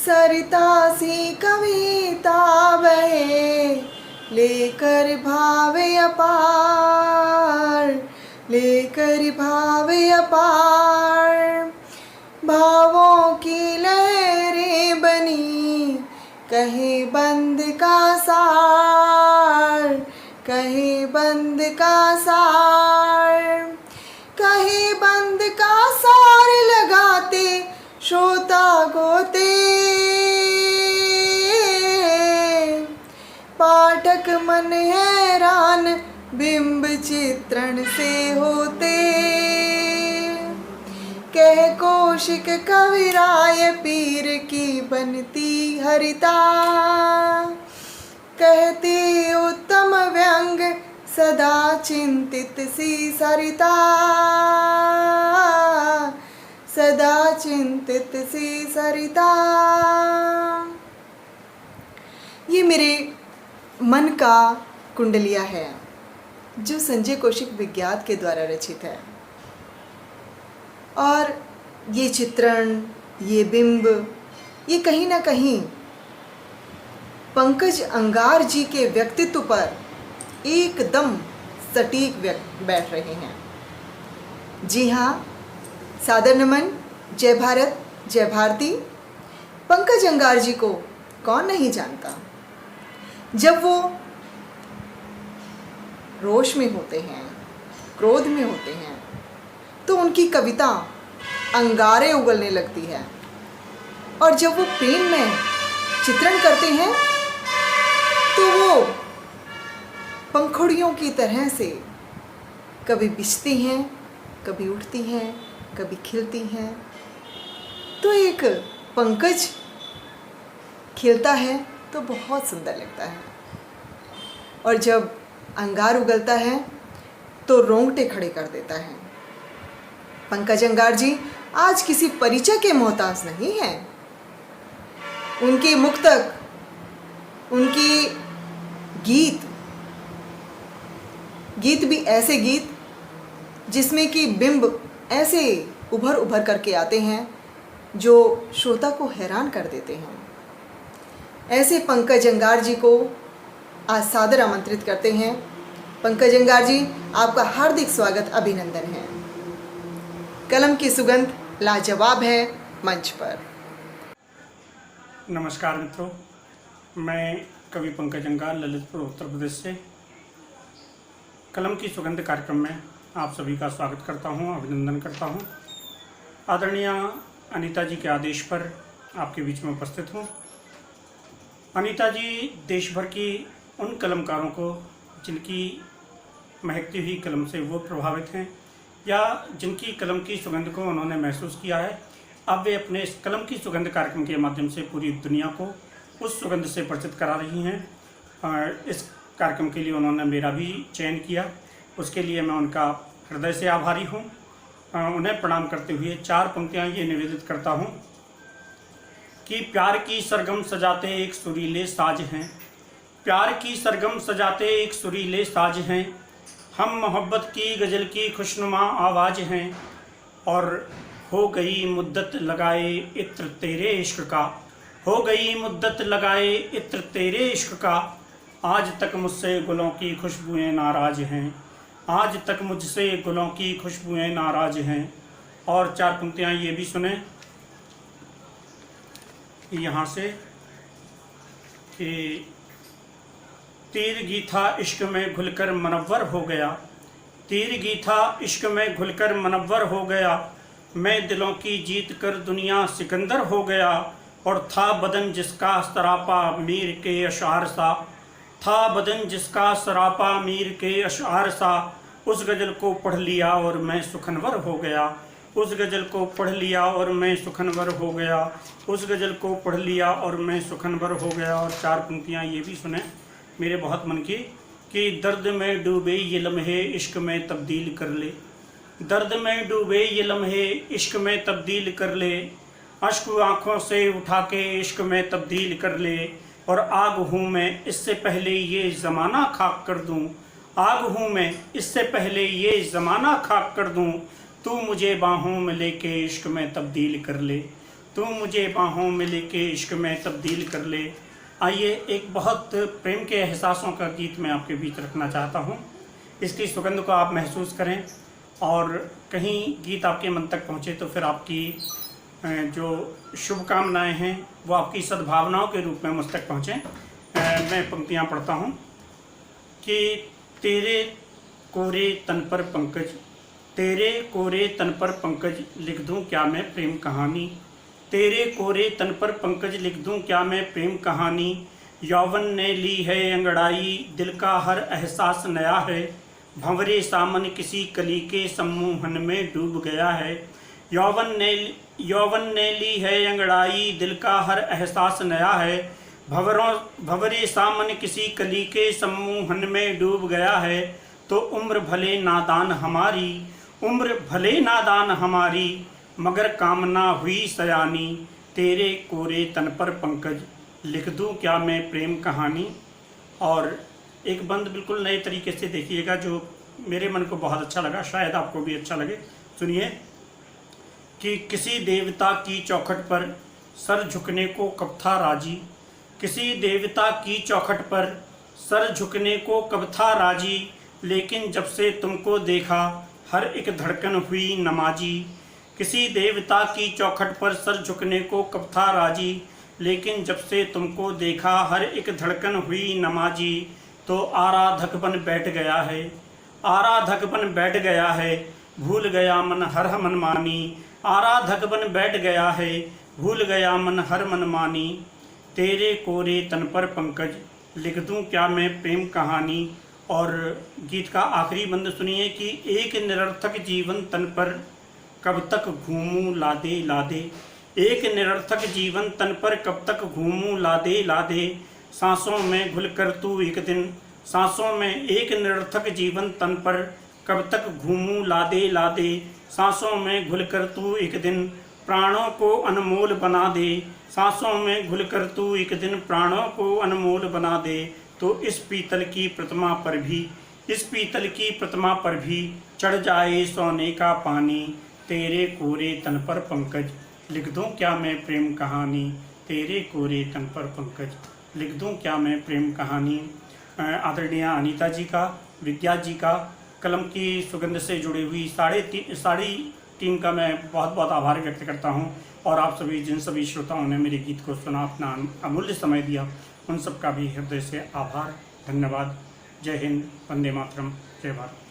सरिता सी कविता बहे लेकर भाव अपार, लेकर भाव अपार। भावों की लहरें बनी कहे बंद का सार, कहे बंद का सार। कहे बंद का सार लगाते श्रोता गोते, पाठक मन हैरान बिंब चित्रण से होते। कह कौशिक कविराय पीर की बनती हरिता, कहते उत्तम व्यंग सदा चिंतित सी सरिता, सदा चिंतित सी सरिता। ये मेरे मन का कुंडलिया है जो संजय कौशिक विज्ञात के द्वारा रचित है। और ये चित्रण, ये बिंब, ये कहीं ना कहीं पंकज अंगार जी के व्यक्तित्व पर एकदम सटीक बैठ रहे हैं। जी हाँ, सादर नमन, जय भारत, जय भारती। पंकज अंगार जी को कौन नहीं जानता। जब वो रोष में होते हैं, क्रोध में होते हैं, तो उनकी कविता अंगारे उगलने लगती है। और जब वो प्रेम में चित्रण करते हैं तो वो पंखुड़ियों की तरह से कभी बिछती हैं, कभी उठती हैं, कभी खिलती हैं। तो एक पंकज खिलता है तो बहुत सुंदर लगता है, और जब अंगार उगलता है तो रोंगटे खड़े कर देता है। पंकज अंगार जी आज किसी परिचय के मोहताज नहीं हैं। उनके मुख तक उनकी गीत भी ऐसे गीत जिसमें कि बिंब ऐसे उभर उभर करके आते हैं जो श्रोता को हैरान कर देते हैं। ऐसे पंकज अंगार जी को आज सादर आमंत्रित करते हैं। पंकज अंगार जी, आपका हार्दिक स्वागत, अभिनंदन है। कलम की सुगंध लाजवाब है मंच पर। नमस्कार मित्रों, मैं कवि पंकज अंगार, ललितपुर, उत्तर प्रदेश से कलम की सुगंध कार्यक्रम में आप सभी का स्वागत करता हूं, अभिनंदन करता हूं। आदरणीय अनीता जी के आदेश पर आपके बीच में उपस्थित हूं। अनीता जी देश भर की उन कलमकारों को जिनकी महकती हुई कलम से वो प्रभावित हैं या जिनकी कलम की सुगंध को उन्होंने महसूस किया है, अब वे अपने इस कलम की सुगंध कार्यक्रम के माध्यम से पूरी दुनिया को उस सुगंध से परिचित करा रही हैं। और इस कार्यक्रम के लिए उन्होंने मेरा भी चयन किया, उसके लिए मैं उनका हृदय से आभारी हूँ। उन्हें प्रणाम करते हुए 4 पंक्तियाँ ये निवेदित करता हूँ कि प्यार की सरगम सजाते एक सुरीले साज हैं, प्यार की सरगम सजाते एक सुरीले साज हैं, हम मोहब्बत की गज़ल की खुशनुमा आवाज़ हैं, और हो गई मुद्दत लगाए इत्र तेरे इश्क का, हो गई मुद्दत लगाए इत्र तेरे इश्क का, आज तक मुझसे गुलों की खुशबुएं नाराज हैं, आज तक मुझसे गुलों की खुशबुएं नाराज हैं। और 4 पंक्तियाँ ये भी सुने यहाँ से कि तीरगी था इश्क में घुलकर मनव्वर हो गया, तीरगी था इश्क में घुलकर मनव्वर हो गया, मैं दिलों की जीत कर दुनिया सिकंदर हो गया, और था बदन जिसका सरापा मीर के अशार सा, था बदन जिसका सरापा मीर के अशार सा, उस गज़ल को पढ़ लिया और मैं सुखनवर हो गया, उस गज़ल को पढ़ लिया और मैं सुखनवर हो गया, उस गज़ल को पढ़ लिया और मैं सुखनवर हो गया। और 4 पंक्तियाँ ये भी सुने मेरे बहुत मन की कि दर्द में डूबे ये लम्हे इश्क में तब्दील कर ले, दर्द में डूबे ये लम्हे इश्क में तब्दील कर ले, अश्क आँखों से उठा के इश्क में तब्दील कर ले, और आग हूँ मैं इससे पहले ये ज़माना खाक कर दूँ, आग हूँ मैं इससे पहले ये ज़माना खाक कर दूँ, तू मुझे बाहों में लेके इश्क में तब्दील कर ले, तू मुझे बाहों में लेके इश्क में तब्दील कर ले। आइए एक बहुत प्रेम के एहसासों का गीत मैं आपके बीच रखना चाहता हूँ। इसकी सुगंध को आप महसूस करें और कहीं गीत आपके मन तक पहुँचे तो फिर आपकी जो शुभकामनाएं हैं वो आपकी सद्भावनाओं के रूप में मुझ तक पहुँचें। मैं पंक्तियाँ पढ़ता हूँ कि तेरे कोरे तन पर पंकज, तेरे कोरे तन पर पंकज लिख दूँ क्या मैं प्रेम कहानी। तेरे कोरे तन पर पंकज लिख दूँ क्या मैं प्रेम कहानी। यौवन ने ली है अंगड़ाई, दिल का हर एहसास नया है। भंवरे सामन किसी कली के सम्मोहन में डूब गया है। यौवन ने ली है अंगड़ाई, दिल का हर एहसास नया है। भंवरे सामन किसी कली के सम्मोहन में डूब गया है। तो उम्र भले नादान हमारी, उम्र भले नादान हमारी, मगर कामना हुई सयानी। तेरे कोरे तन पर पंकज लिख दूँ क्या मैं प्रेम कहानी। और एक बंद बिल्कुल नए तरीके से देखिएगा जो मेरे मन को बहुत अच्छा लगा, शायद आपको भी अच्छा लगे। सुनिए कि किसी देवता की चौखट पर सर झुकने को कब था राजी। किसी देवता की चौखट पर सर झुकने को कब था राजी, लेकिन जब से तुमको देखा हर एक धड़कन हुई नमाजी। किसी देवता की चौखट पर सर झुकने को कब था राजी, लेकिन जब से तुमको देखा हर एक धड़कन हुई नमाजी। तो आराधक बन बैठ गया है, आराधक बन बैठ गया है, भूल गया मन हर मनमानी। आराधक बन बैठ गया है, भूल गया मन हर मनमानी। तेरे कोरे तन पर पंकज लिख दूँ क्या मैं प्रेम कहानी। और गीत का आखिरी बंद सुनिए कि एक निरर्थक जीवन तन पर कब तक घूमूं लादे लादे। एक निरर्थक जीवन तन पर कब तक घूमूं लादे लादे। सांसों में घुल कर तू एक दिन, सांसों में एक निरर्थक जीवन तन पर कब तक घूमूं लादे लादे। सांसों में घुल कर तू एक दिन प्राणों को अनमोल बना दे। सांसों में घुल कर तू एक दिन प्राणों को अनमोल बना दे। तो इस पीतल की प्रतिमा पर भी, इस पीतल की प्रतिमा पर भी चढ़ जाए सोने का पानी। तेरे कोरे तन पर पंकज लिख दूँ क्या मैं प्रेम कहानी। तेरे कोरे तन पर पंकज लिख दूँ क्या मैं प्रेम कहानी। आदरणीय अनीता जी का, विद्या जी का, कलम की सुगंध से जुड़ी हुई साड़ी टीम का मैं बहुत बहुत आभार व्यक्त करता हूँ। और आप सभी जिन सभी श्रोताओं ने मेरे गीत को सुना, अपना अमूल्य समय दिया, उन सब का भी हृदय से आभार, धन्यवाद। जय हिंद, वंदे मातरम, जय भारत।